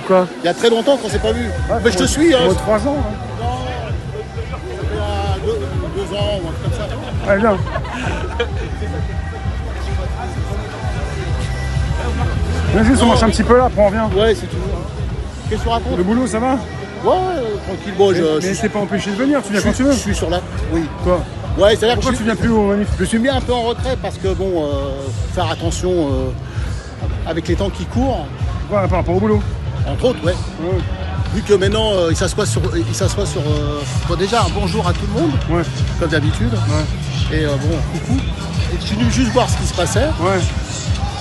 Quoi? Il y a très longtemps qu'on s'est pas vu. Ouais, Mais je te suis. Hein. 3 ans. Hein. Non, il y a 2 ans ou un truc comme ça. Ouais, bien. Vas-y, on marche un petit peu là, après on revient. Ouais, c'est tout. Qu'est-ce que tu racontes? Le boulot, ça va? Ouais, tranquille. Bon, mais c'est pas empêché de venir, tu viens quand tu veux. Je suis sur la. Oui. Quoi? Ouais, c'est-à-dire Pourquoi que tu viens plus au manif? je suis mis un peu en retrait parce que bon, faire attention avec les temps qui courent. Ouais, par rapport au boulot. Entre autres, ouais. Ouais. Vu que maintenant il s'assoit sur bon, déjà un bonjour à tout le monde, Ouais. comme d'habitude. Ouais. Et bon, coucou. Et je suis venu juste voir ce qui se passait. Ouais.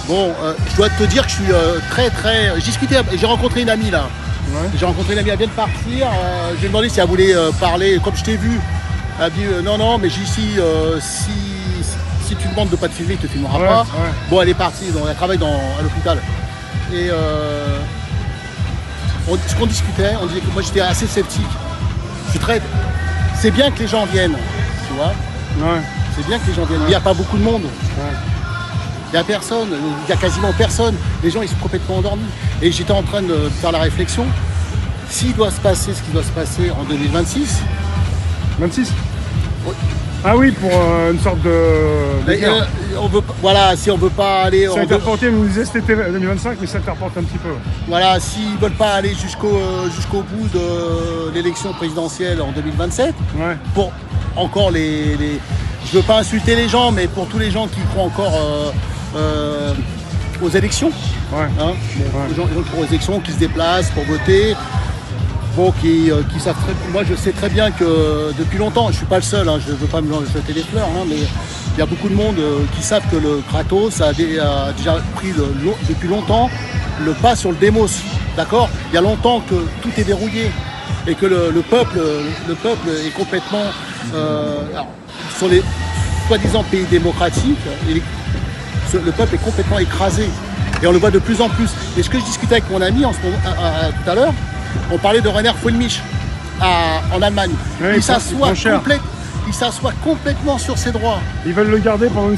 Bon, je dois te dire que je suis très. J'ai rencontré une amie là. Ouais. J'ai rencontré une amie, elle vient de partir. Je lui ai demandé si elle voulait parler, comme je t'ai vu. Elle a dit non, mais j'ai ici, si tu demandes de pas te filmer, il te filmera Ouais, pas. ouais. Bon, elle est partie, donc elle travaille à l'hôpital. Et ce qu'on discutait, on disait que moi j'étais assez sceptique. C'est bien que les gens viennent, tu vois. Ouais. C'est bien que les gens viennent. Il n'y a pas beaucoup de monde. Ouais. Il n'y a personne, il n'y a quasiment personne. Les gens ils sont complètement endormis. Et j'étais en train de faire la réflexion. S'il doit se passer ce qui doit se passer en 2026. 26? Oui. Ah oui, pour une sorte de guerre. On veut, voilà, si on veut pas aller. Ça a été reporté, on nous disait cet été 2025, mais ça a été reporté un petit peu. Voilà, s'ils veulent pas aller jusqu'au bout de l'élection présidentielle en 2027, Ouais. pour encore je veux pas insulter les gens, mais pour tous les gens qui croient encore aux élections, Ouais. hein, Ouais. les gens qui croient aux élections, qui se déplacent pour voter, bon, qui savent très. Moi, je sais très bien que depuis longtemps, je suis pas le seul, hein, je ne veux pas me jeter des fleurs, hein, mais il y a beaucoup de monde qui savent que le Kratos a déjà pris depuis longtemps le pas sur le démos, d'accord. Il y a longtemps que tout est verrouillé et que le peuple est complètement alors, sur les soi-disant pays démocratiques, le peuple est complètement écrasé et on le voit de plus en plus. Et ce que je discutais avec mon ami tout à l'heure, on parlait de Rainer Fulmich en Allemagne. Oui, il s'assoit il complètement sur ses droits. Ils veulent le garder pendant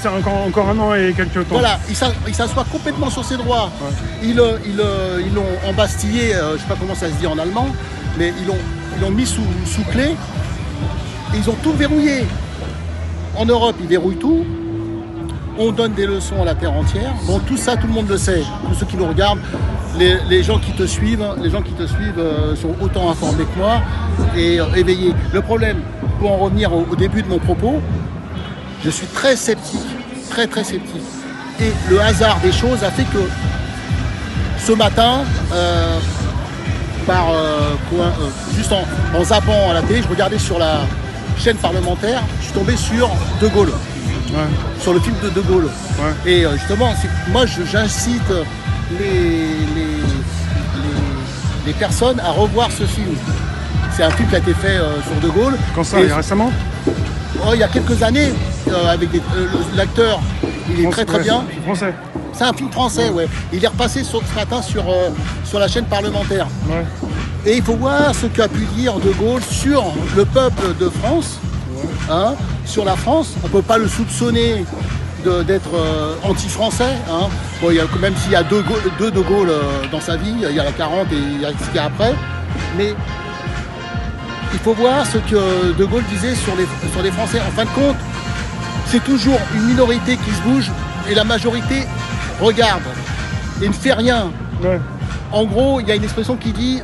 encore un an et quelques temps. Voilà, il s'assoit complètement sur ses droits. Ouais. Ils l'ont embastillé, je ne sais pas comment ça se dit en allemand, mais ils l'ont mis sous clé et ils ont tout verrouillé. En Europe, ils verrouillent tout. On donne des leçons à la terre entière. Bon, tout ça, tout le monde le sait. Tous ceux qui nous regardent, les gens qui te suivent, sont autant informés que moi et éveillés. Le problème, pour en revenir au début de mon propos, je suis très sceptique, très sceptique. Et le hasard des choses a fait que ce matin, juste en zappant à la télé, je regardais sur la chaîne parlementaire, je suis tombé sur De Gaulle. Ouais. Sur le film de De Gaulle. Ouais. Et justement, moi j'incite les personnes à revoir ce film. C'est un film qui a été fait sur De Gaulle. Quand ça, il y a récemment? Il y a quelques années, avec l'acteur, il est très bien. C'est français. C'est un film français, ouais. Il est repassé ce matin sur la chaîne parlementaire. Ouais. Et il faut voir ce qu'a pu dire De Gaulle sur le peuple de France. Hein, sur la France, on ne peut pas le soupçonner d'être anti-français. Hein. Bon, même s'il y a deux De Gaulle dans sa vie, il y a la 40 et il y a ce qu'il y a après. Mais il faut voir ce que De Gaulle disait sur les Français. En fin de compte, c'est toujours une minorité qui se bouge et la majorité regarde et ne fait rien. Ouais. En gros, il y a une expression qui dit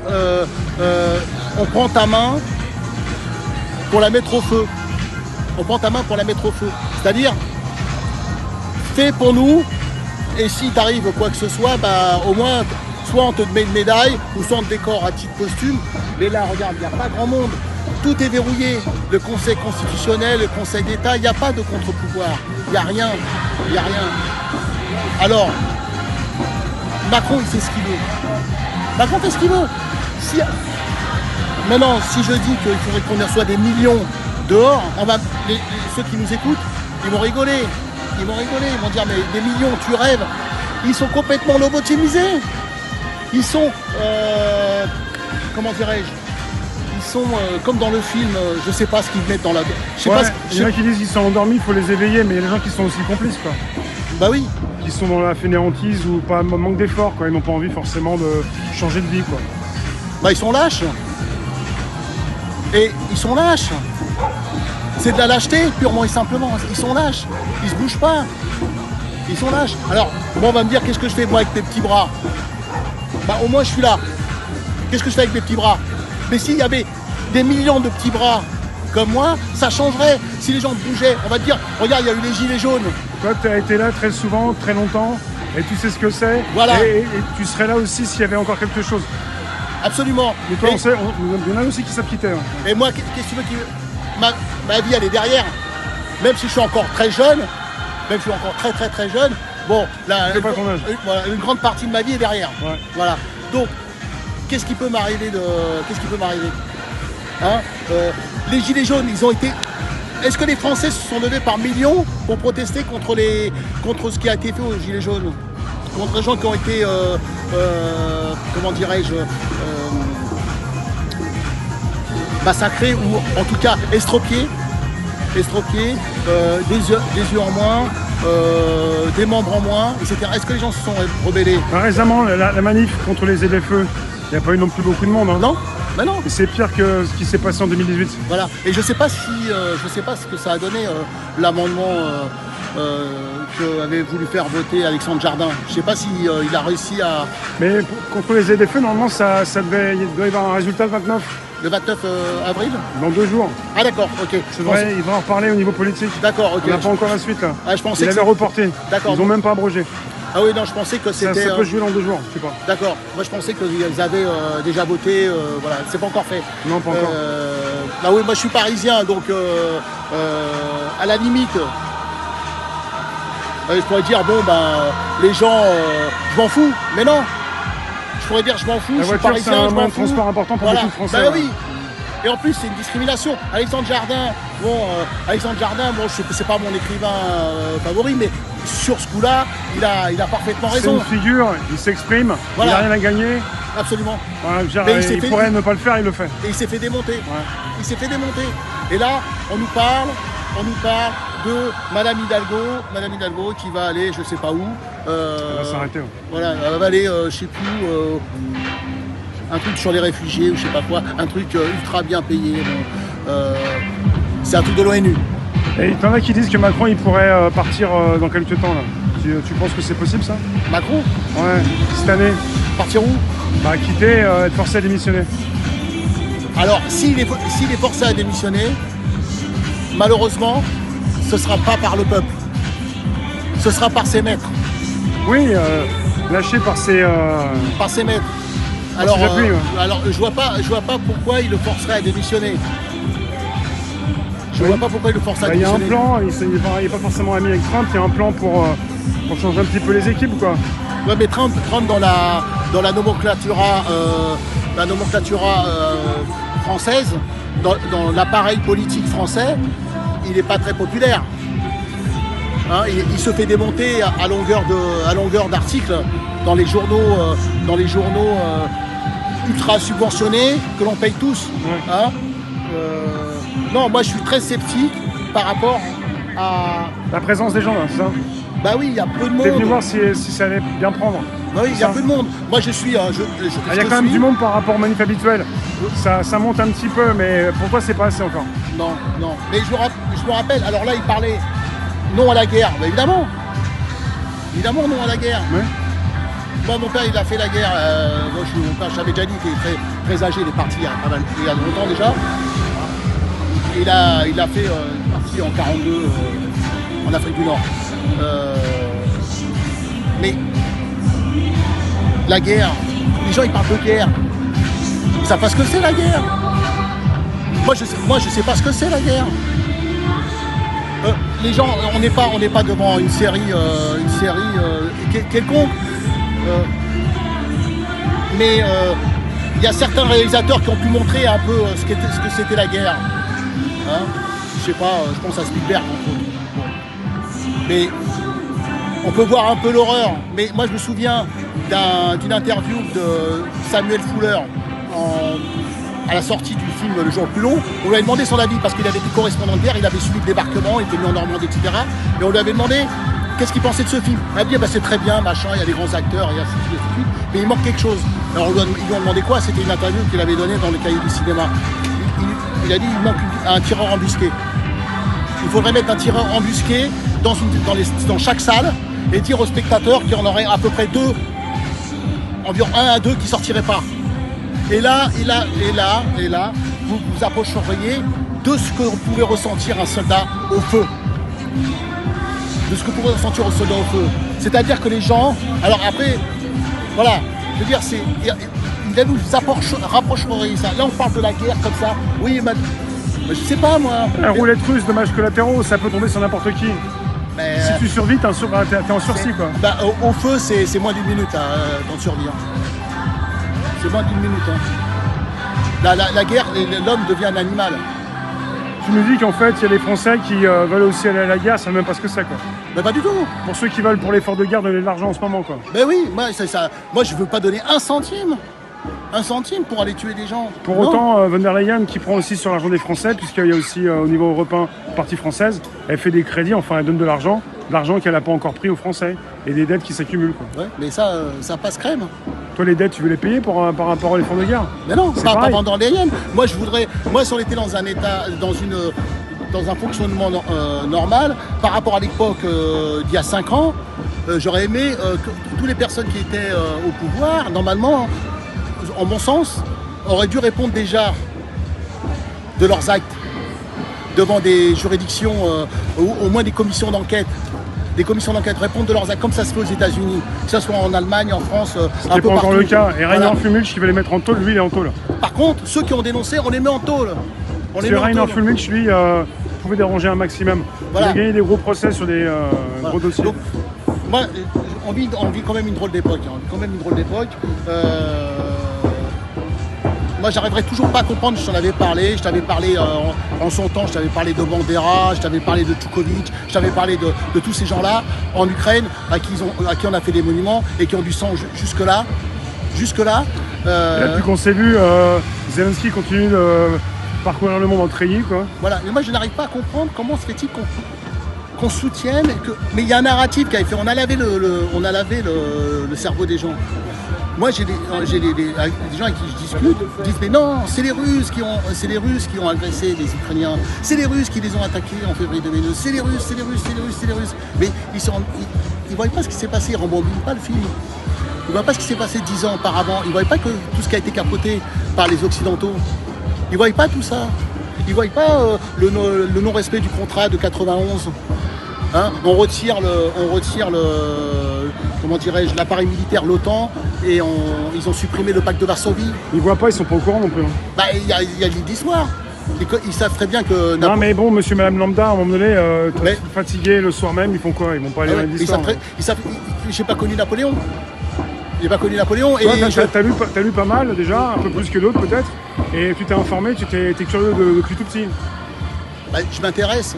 on prend ta main pour la mettre au feu. On prend ta main pour la mettre au feu. C'est-à-dire, fais pour nous, et si t'arrive quoi que ce soit, bah, au moins, soit on te met une médaille, ou soit on te décore à titre posthume. Mais là, regarde, il n'y a pas grand monde. Tout est verrouillé. Le Conseil constitutionnel, le Conseil d'État, il n'y a pas de contre-pouvoir. Il n'y a rien. Il n'y a rien. Alors, Macron, il fait ce qu'il veut. Macron fait ce qu'il veut. Maintenant, si je dis qu'il faudrait qu'on reçoive des millions dehors, ceux qui nous écoutent, ils vont rigoler. Ils vont dire, mais des millions, tu rêves. Ils sont complètement lobotomisés. Ils sont, comment dirais-je, ils sont comme dans le film, je sais pas ce qu'ils mettent dans la... Il y en a qui disent qu'ils sont endormis, il faut les éveiller, mais il y a des gens qui sont aussi complices, quoi. Bah oui, qui sont dans la fainéantise ou pas manque d'effort, quoi. Ils n'ont pas envie forcément de changer de vie, quoi. Bah, ils sont lâches. Et ils sont lâches. C'est de la lâcheté, purement et simplement. Ils sont lâches. Ils se bougent pas. Ils sont lâches. Alors, bon, on va me dire, qu'est-ce que je fais moi avec mes petits bras? Bah, au moins, je suis là. Qu'est-ce que je fais avec mes petits bras? Mais s'il y avait des millions de petits bras comme moi, ça changerait. Si les gens bougeaient, on va te dire, regarde, il y a eu les gilets jaunes. Toi, tu as été là très souvent, très longtemps, et tu sais ce que c'est. Voilà. Et tu serais là aussi s'il y avait encore quelque chose. Absolument. Mais toi, il y en a aussi qui savent quitter. Et moi, qu'est-ce que tu veux ma vie, elle est derrière. Même si je suis encore très jeune, même si je suis encore très jeune, bon, là, pas ton âge. Voilà, une grande partie de ma vie est derrière. Ouais. Voilà. Donc, qu'est-ce qui peut m'arriver hein, les gilets jaunes, ils ont été. Est-ce que les Français se sont levés par millions pour protester contre ce qui a été fait aux gilets jaunes, contre les gens qui ont été, comment dirais-je, massacrés ou en tout cas estropiés, des yeux en moins, des membres en moins, etc. Est-ce que les gens se sont rebellés? Récemment, la manif contre les ZFE, il n'y a pas eu non plus beaucoup de monde. Hein. Non. Ben non. C'est pire que ce qui s'est passé en 2018. Voilà. Et je sais pas ce que ça a donné l'amendement que avait voulu faire voter Alexandre Jardin. Je sais pas si il a réussi à. Mais contre les ZFE, normalement, il doit y avoir un résultat le 29. Le 29 avril? Dans 2 jours. Ah d'accord, ok. Il va en reparler au niveau politique. D'accord, ok. On n'a pas encore la suite là. Ah, je pensais il avait reporté. D'accord. Ils n'ont même pas abrogé. Ah oui, non, je pensais que c'était. Ça peut jouer dans 2 jours, je sais pas. D'accord. Moi, je pensais qu'ils avaient déjà voté. Voilà, c'est pas encore fait. Non, pas encore. Bah oui, moi, je suis parisien, donc à la limite, je pourrais dire bon, ben, les gens, je m'en fous. Mais non. Je pourrais dire je m'en fous. La je suis voiture, parisien, c'est un je moyen m'en de fous. transport important pour beaucoup de Français. Bah oui. Et en plus, c'est une discrimination. Alexandre Jardin, c'est pas mon écrivain favori, mais sur ce coup-là, il a parfaitement raison. C'est une figure, il s'exprime, voilà. Il n'a rien à gagner. Absolument. Voilà, il pourrait ne pas le faire, il le fait. Et il s'est fait démonter. Ouais. Il s'est fait démonter. Et là, on nous parle de Madame Hidalgo qui va aller, je sais pas où. Elle va s'arrêter. Ouais. Voilà, elle va aller, je sais plus. Un truc sur les réfugiés ou je sais pas quoi, un truc ultra bien payé. C'est un truc de l'ONU. Et il y en a qui disent que Macron il pourrait partir dans quelques temps là. Tu penses que c'est possible ça? Macron? Ouais, cette année. Partir où? Bah quitter, être forcé à démissionner. Alors s'il est forcé à démissionner, malheureusement, ce sera pas par le peuple. Ce sera par ses maîtres. Oui, lâché par ses... Par ses maîtres. Alors, je vois pas pourquoi il le forcerait à démissionner. Je vois pas pourquoi il le forcerait à démissionner. Il y a un plan, il n'est pas forcément ami avec Trump, il y a un plan pour changer un petit peu les équipes, quoi. Ouais, mais Trump dans la nomenclatura, française, dans l'appareil politique français, il n'est pas très populaire. Hein, il se fait démonter à longueur d'articles dans les journaux ultra subventionnés que l'on paye tous. Ouais. Hein, non, moi je suis très sceptique par rapport à la présence des gens là, c'est ça? Bah oui, il y a peu de monde. T'es venu voir si ça allait bien prendre. Bah oui, il y a peu de monde. Moi je suis. Il y a quand même du monde par rapport aux manifs habituels. Ça monte un petit peu, mais pour toi c'est pas assez encore. Non. Mais je me rappelle, alors là il parlait non à la guerre. Bah évidemment non à la guerre. Ouais. Moi, mon père, il a fait la guerre. Mon père, j'avais déjà dit qu'il était très âgé, il est parti il y a longtemps déjà. Il a fait parti en 42 en Afrique du Nord. Mais la guerre, les gens ils parlent de guerre. Ils savent pas ce que c'est la guerre. Moi je sais pas ce que c'est la guerre. Les gens, on n'est pas devant une série quelconque. Mais il y a certains réalisateurs qui ont pu montrer un peu ce que c'était la guerre. Hein, je sais pas, je pense à Spielberg entre autres. Bon. Mais on peut voir un peu l'horreur. Mais moi je me souviens d'une interview de Samuel Fuller à la sortie du film Le Jour le plus long. On lui avait demandé son avis parce qu'il avait été correspondant de guerre, il avait suivi le débarquement, il était venu en Normandie, etc. Et on lui avait demandé qu'est-ce qu'il pensait de ce film? Elle dit, bah, c'est très bien, machin, il y a des grands acteurs, il y a ainsi de suite, mais il manque quelque chose. Alors ils lui ont demandé quoi? C'était une interview qu'il avait donnée dans le cahier du cinéma. Il a dit, il manque un tireur embusqué. Il faudrait mettre un tireur embusqué dans chaque salle et dire aux spectateurs qu'il y en aurait à peu près environ 1 à 2 qui sortiraient pas. Et là, vous vous approcheriez de ce que pouvait ressentir un soldat au feu. De ce que pouvait ressentir un soldat au feu. C'est-à-dire que les gens... Alors après, voilà, je veux dire, il nous rapprocherait ça. Là, on parle de la guerre comme ça. Oui, mais je sais pas, moi. Un roulette russe, dommages collatéraux, ça peut tomber sur n'importe qui. Mais, si tu survis, t'es en sursis, quoi. Bah, au feu, c'est moins d'1 minute, dans de survie. C'est moins d'1 minute. La guerre, l'homme devient un animal. Tu nous dis qu'en fait, il y a des Français qui veulent aussi aller à la guerre, savent même pas ce que c'est, quoi. Mais pas du tout. Pour ceux qui veulent pour l'effort de guerre, donner de l'argent en ce moment, quoi. Mais oui, moi je veux pas donner 1 centime. 1 centime pour aller tuer des gens. Pour autant, von der Leyen, qui prend aussi sur l'argent des Français, puisqu'il y a aussi au niveau européen, partie française, elle fait des crédits, enfin elle donne de l'argent qu'elle n'a pas encore pris aux Français, et des dettes qui s'accumulent, quoi. Ouais, mais ça passe crème. Toi, les dettes, tu veux les payer par rapport à l'effort de guerre? Mais non, pas von der Leyen. Moi, si on était dans un état, dans un fonctionnement normal, par rapport à l'époque d'il y a 5 ans, j'aurais aimé que toutes les personnes qui étaient au pouvoir, normalement, en mon sens, auraient dû répondre déjà de leurs actes devant des juridictions, ou au moins des commissions d'enquête. Des commissions d'enquête répondent de leurs actes, comme ça se fait aux États-Unis, que ce soit en Allemagne, en France, un peu partout. C'est pas encore le cas. Et Rainer Fulmich qui veut les mettre en tôle, lui, il est en tôle. Par contre, ceux qui ont dénoncé, on les met en tôle. Rainer Fulmich, lui, pouvait déranger un maximum. Voilà. Il a gagné des gros procès sur des gros dossiers. Donc, moi, on vit quand même une drôle d'époque. Moi, j'arriverai toujours pas à comprendre, je t'en avais parlé, en son temps, je t'avais parlé de Bandera, je t'avais parlé de Tchoukhovitch, je t'avais parlé de tous ces gens-là en Ukraine, à qui on a fait des monuments et qui ont du sang jusque-là. Et depuis qu'on s'est vu, Zelensky continue de parcourir le monde en treillis, quoi. Voilà, mais moi je n'arrive pas à comprendre comment se fait-il qu'on soutienne, mais il y a un narratif qui a été fait, on a lavé le cerveau des gens. Moi, j'ai des gens avec qui je discute, disent mais non, c'est les Russes qui ont agressé les Ukrainiens, c'est les Russes qui les ont attaqués en février 2002, c'est les Russes. Mais ils voient pas ce qui s'est passé, ils rembobinent pas le film. Ils voient pas ce qui s'est passé 10 ans auparavant. Ils voient pas que tout ce qui a été capoté par les Occidentaux. Ils voient pas tout ça. Ils voient pas le non-respect du contrat de 91. Hein, on retire comment dirais-je, l'appareil militaire, l'OTAN, et ils ont supprimé le pacte de Varsovie. Ils voient pas, ils sont pas au courant non plus. Bah, il y a l'île d'histoire. Ils savent très bien que... Non mais bon, monsieur, madame Lambda, à un moment donné, fatigués le soir même, ils font quoi? Ils vont pas aller à l'île d'histoire. J'ai pas connu Napoléon. J'ai pas connu Napoléon. Toi, t'as lu pas mal déjà, un peu plus que d'autres peut-être, et tu t'es informé, tu t'es curieux depuis tout petit. Bah, je m'intéresse,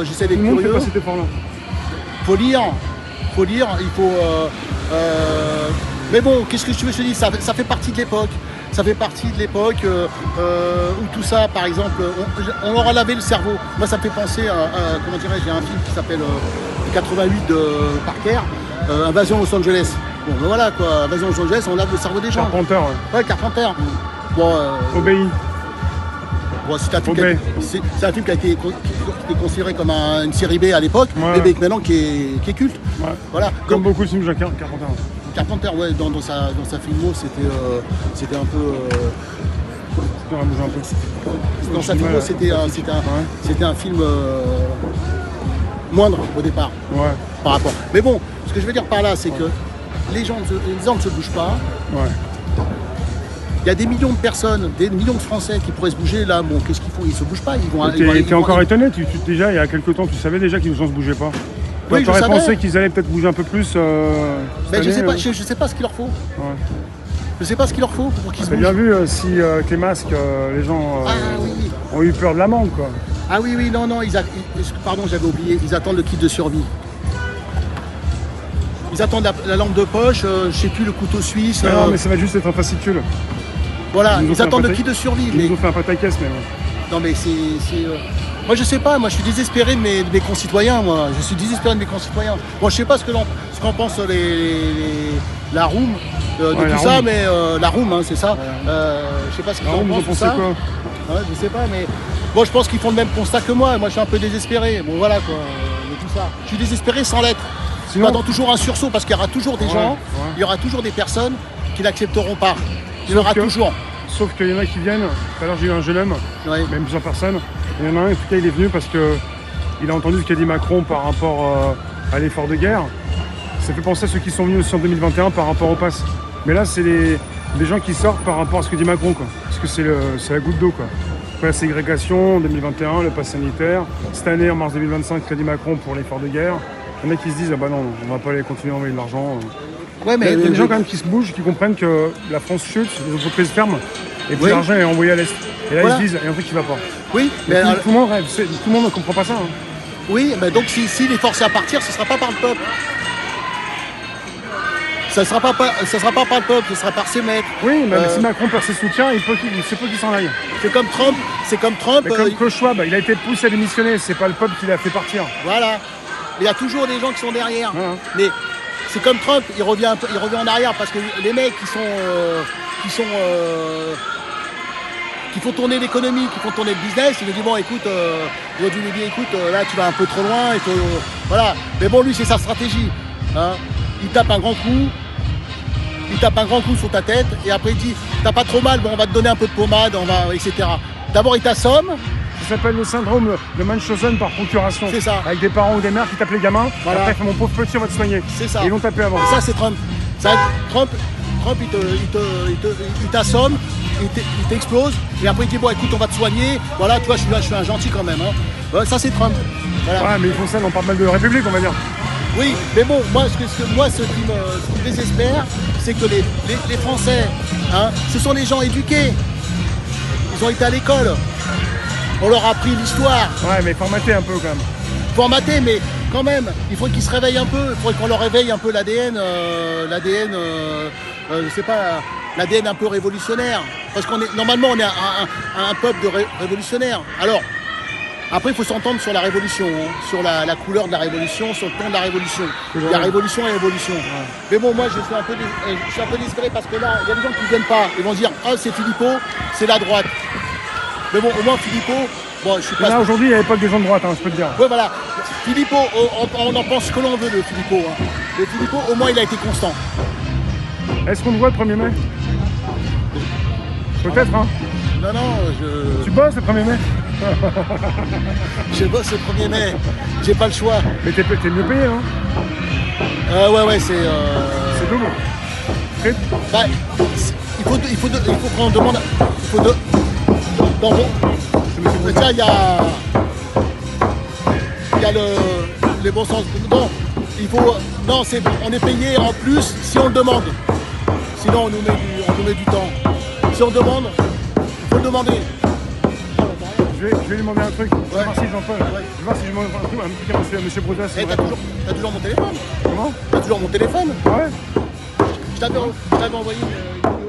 j'essaie d'être curieux. Tout le monde fait pas cet effort-là. Faut lire, il faut... Mais bon, qu'est-ce que je te dis, ça fait partie de l'époque. Ça fait partie de l'époque où tout ça, par exemple, on leur a lavé le cerveau. Moi, ça me fait penser à comment dirais-je, il y a un film qui s'appelle 88 de Parker, Invasion Los Angeles. Bon, ben voilà quoi, Invasion Los Angeles, on lave le cerveau des gens. Carpenter, ouais. Ouais, Carpenter. Bon, Obéi. Bon, c'est un film qui a été considéré comme une série B à l'époque, mais maintenant qui est culte. Ouais. Voilà. Comme beaucoup de films de Carpenter. Carpenter, ouais, dans sa filmo, c'était un peu... Dans sa filmo, c'était un film moindre au départ. Ouais. Par rapport. Mais bon, ce que je veux dire par là, c'est que les gens ne se bougent pas. Ouais. Il y a des millions de personnes, des millions de Français qui pourraient se bouger là. Bon, qu'est-ce qu'ils font? Ils se bougent pas. T'es encore étonné? Déjà, il y a quelques temps, tu savais déjà qu'ils ne se bougeaient pas. Oui, tu aurais pensé qu'ils allaient peut-être bouger un peu plus. Mais je sais pas ce qu'il leur faut. Ouais. Je sais pas ce qu'il leur faut pour qu'ils se bougent. T'as bien vu si avec les masques, les gens ont eu peur de l'amende, quoi. Ah oui, non, pardon, j'avais oublié. Ils attendent le kit de survie. Ils attendent la lampe de poche, je sais plus, le couteau suisse. Non, mais ça va juste être un fascicule. Voilà, ils attendent le kit de survie. Ils nous ont fait un pataquès, mais... Non, mais c'est... Moi je sais pas, moi je suis désespéré de mes concitoyens, moi. Je suis désespéré de mes concitoyens. Bon, je sais pas ce qu'en pensent la Roum de Ouais, tout la ça, Roum. mais la Roum, hein, c'est ça. Ouais. Je sais pas ce qu'ils La en Roum, vous en pensent, tout pensez ça. quoi? Ouais, je sais pas, mais bon, je pense qu'ils font le même constat que moi. Moi je suis un peu désespéré. Bon voilà quoi, de tout ça. Je suis désespéré sans l'être. Sinon- J'attends toujours un sursaut parce qu'il y aura toujours des Ouais, gens, ouais. il y aura toujours des personnes qui n'accepteront pas. Il y en Sauf aura que- toujours. Sauf qu'il y en a qui viennent. Tout à l'heure, j'ai eu un jeune homme, Ouais. même plusieurs personnes. Il y en a un, en tout cas, il est venu parce que il a entendu ce qu'a dit Macron par rapport à l'effort de guerre. Ça fait penser à ceux qui sont venus aussi en 2021 par rapport au pass. Mais là, c'est des gens qui sortent par rapport à ce que dit Macron, quoi. Parce que c'est la goutte d'eau, quoi. Après, la ségrégation en 2021, le pass sanitaire. Cette année, en mars 2025, ce qu'a dit Macron pour l'effort de guerre. Il y en a qui se disent, ah bah non, on va pas aller continuer à envoyer de l'argent. Ouais, Il y a des gens quand même qui se bougent, qui comprennent que la France chute, les entreprises ferment, et puis Oui. l'argent est envoyé à l'Est. Et là, Voilà. ils se disent, il y a un truc qui va pas. Oui, Mais mais tout le monde rêve, tout le monde ne comprend pas ça. Hein. oui, mais donc s'il est forcé à partir, ce ne sera pas par le peuple. Ça ne sera pas par le peuple, ce sera par ses maîtres. Oui, mais si Macron perd ses soutiens, il se peut qu'il s'en aille. C'est comme Trump, Mais comme Klaus Schwab, il a été poussé à démissionner, c'est pas le peuple qui l'a fait partir. voilà. Il y a toujours des gens qui sont derrière. Voilà. Mais c'est comme Trump, il revient en arrière parce que les mecs qui font tourner l'économie, qui font tourner le business, il lui dit bon écoute, il a dû lui dire écoute, là tu vas un peu trop loin, il faut, voilà. Mais bon lui c'est sa stratégie. Hein. Il tape un grand coup sur ta tête et après il dit t'as pas trop mal, bon on va te donner un peu de pommade, etc. D'abord il t'assomme. Ça s'appelle le syndrome de Munchausen par procuration. C'est ça. Avec des parents ou des mères qui tapent les gamins, Voilà. et après, mon pauvre petit, on va te soigner. C'est ça. Et ils vont taper avant. Ça c'est Trump. Trump il t'assomme, il t'explose et après il dit bon écoute on va te soigner. Voilà, tu vois je suis un gentil quand même. Hein. Ça c'est Trump. Voilà. Ouais, mais ils font ça dans pas mal de républiques, on va dire. Oui, mais bon, moi ce qui me désespère, c'est que les Français, hein, ce sont les gens éduqués. Ils ont été à l'école. On leur a appris l'histoire. Ouais, mais formaté un peu quand même. Formaté, mais quand même, il faut qu'ils se réveillent un peu. Il faudrait qu'on leur réveille un peu l'ADN, je sais pas, l'ADN un peu révolutionnaire. Parce normalement, on est un peuple de révolutionnaires. Alors, après, il faut s'entendre sur la révolution, hein, sur la couleur de la révolution, sur le ton de la révolution. Il y a révolution et évolution. Ouais. Mais bon, moi, je suis un peu désespéré parce que là, il y a des gens qui ne viennent pas. Ils vont se dire, ah, c'est Philippot, c'est la droite. Mais bon, au moins, Philippot, bon, je suis pas... Là, aujourd'hui, il n'y avait pas que des gens de droite, hein, je peux te dire. Ouais, voilà. Philippot, on en pense ce que l'on veut de Philippot. Hein. Mais Philippot, au moins, il a été constant. Est-ce qu'on te voit le 1er mai? Peut-être, hein. Non, Tu bosses le 1er mai? Je bosse le 1er mai. J'ai pas le choix. Mais t'es mieux payé, hein. Ouais, c'est... C'est double. Frites. Bah, il faut qu'on demande... Dans bon... Tiens, il y a les bons sens. Non, il faut... Non, on est payé en plus si on le demande. Sinon, on nous met du temps. Si on demande, il faut le demander. Je vais lui demander un truc. Je vais voir si j'en peux. Ouais. Je vais voir si je demande un truc. Un petit monsieur Broudas. T'as toujours mon téléphone. Comment? T'as toujours mon téléphone. Ouais. Je t'avais envoyé une vidéo.